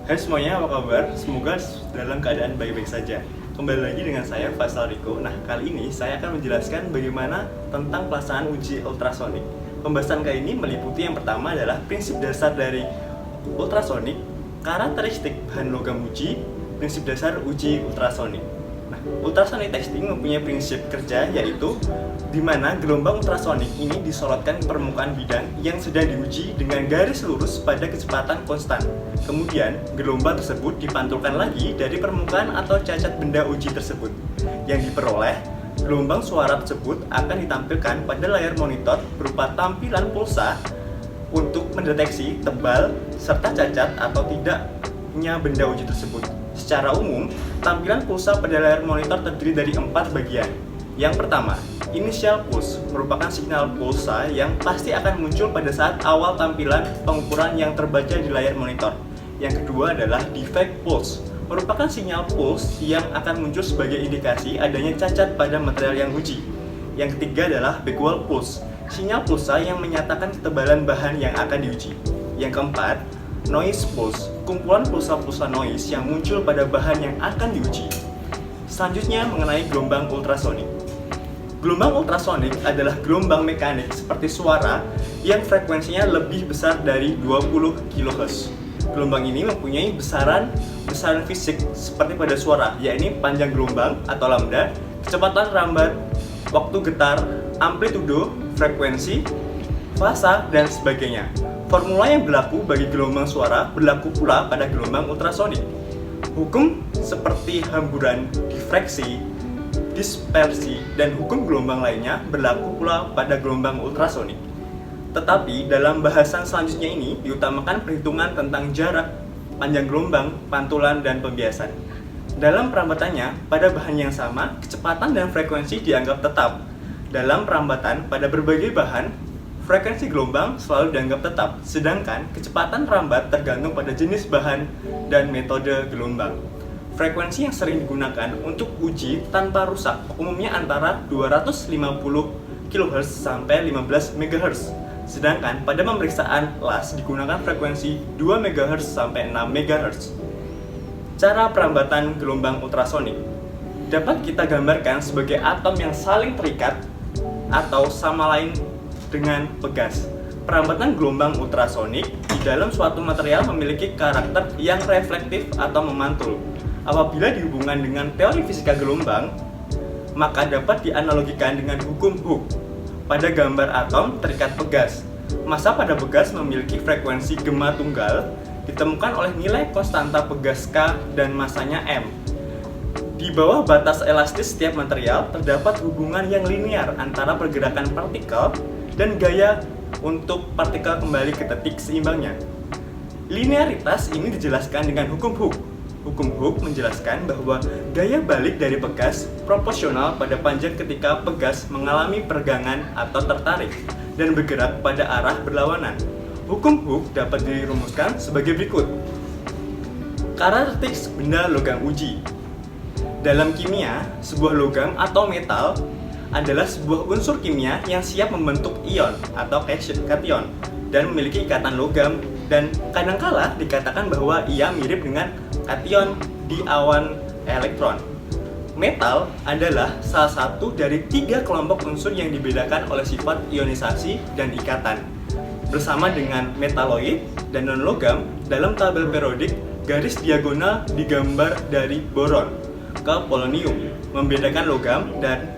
Hai semuanya, apa kabar? Semoga dalam keadaan baik-baik saja. Kembali lagi dengan saya, Faisal Riko. Nah, kali ini saya akan menjelaskan bagaimana tentang pelaksanaan uji ultrasonik. Pembahasan kali ini meliputi yang pertama adalah prinsip dasar dari ultrasonik, karakteristik bahan logam uji, prinsip dasar uji ultrasonik. Nah, ultrasonic testing mempunyai prinsip kerja yaitu di mana gelombang ultrasonik ini disorotkan ke permukaan bidang yang sedang diuji dengan garis lurus pada kecepatan konstan. Kemudian, gelombang tersebut dipantulkan lagi dari permukaan atau cacat benda uji tersebut. Yang diperoleh, gelombang suara tersebut akan ditampilkan pada layar monitor berupa tampilan pulsa untuk mendeteksi tebal serta cacat atau tidaknya benda uji tersebut. Secara umum, tampilan pulsa pada layar monitor terdiri dari 4 bagian. Yang pertama, initial pulse merupakan sinyal pulsa yang pasti akan muncul pada saat awal tampilan pengukuran yang terbaca di layar monitor. Yang kedua adalah defect pulse, merupakan sinyal pulse yang akan muncul sebagai indikasi adanya cacat pada material yang uji. Yang ketiga adalah backward pulse, sinyal pulsa yang menyatakan ketebalan bahan yang akan diuji. Yang keempat, noise pulse, kumpulan pulsa-pulsa noise yang muncul pada bahan yang akan diuji. Selanjutnya mengenai gelombang ultrasonik. Gelombang ultrasonik adalah gelombang mekanik seperti suara yang frekuensinya lebih besar dari 20 kHz. Gelombang ini mempunyai besaran fisik seperti pada suara, yakni panjang gelombang atau lambda, kecepatan rambat, waktu getar, amplitudo, frekuensi, fasa, dan sebagainya. Formula yang berlaku bagi gelombang suara berlaku pula pada gelombang ultrasonik. Hukum seperti hamburan, difraksi, dispersi, dan hukum gelombang lainnya berlaku pula pada gelombang ultrasonik. Tetapi dalam bahasan selanjutnya ini diutamakan perhitungan tentang jarak, panjang gelombang, pantulan, dan pembiasan. Dalam perambatannya, pada bahan yang sama, kecepatan dan frekuensi dianggap tetap. Dalam perambatan pada berbagai bahan, frekuensi gelombang selalu dianggap tetap, sedangkan kecepatan rambat tergantung pada jenis bahan dan metode gelombang. Frekuensi yang sering digunakan untuk uji tanpa rusak umumnya antara 250 kHz sampai 15 MHz. Sedangkan pada pemeriksaan las digunakan frekuensi 2 MHz sampai 6 MHz. Cara perambatan gelombang ultrasonik dapat kita gambarkan sebagai atom yang saling terikat atau sama lain dengan pegas. Perambatan gelombang ultrasonik di dalam suatu material memiliki karakter yang reflektif atau memantul. Apabila dihubungkan dengan teori fisika gelombang, maka dapat dianalogikan dengan hukum Hooke. Pada gambar atom terikat pegas, massa pada pegas memiliki frekuensi gamma tunggal, ditemukan oleh nilai konstanta pegas K dan massanya M. Di bawah batas elastis setiap material terdapat hubungan yang linear antara pergerakan partikel dan gaya untuk partikel kembali ke titik seimbangnya. Linearitas ini dijelaskan dengan hukum Hooke. Hukum Hooke menjelaskan bahwa gaya balik dari pegas proporsional pada panjang ketika pegas mengalami peregangan atau tertarik dan bergerak pada arah berlawanan. Hukum Hooke dapat dirumuskan sebagai berikut. Karakteristik benda logam uji. Dalam kimia, sebuah logam atau metal adalah sebuah unsur kimia yang siap membentuk ion atau kation dan memiliki ikatan logam, dan kadangkala dikatakan bahwa ia mirip dengan kation di awan elektron. Metal adalah salah satu dari 3 kelompok unsur yang dibedakan oleh sifat ionisasi dan ikatan. Bersama dengan metaloid dan non-logam, dalam tabel periodik, garis diagonal digambar dari boron ke polonium, membedakan logam dan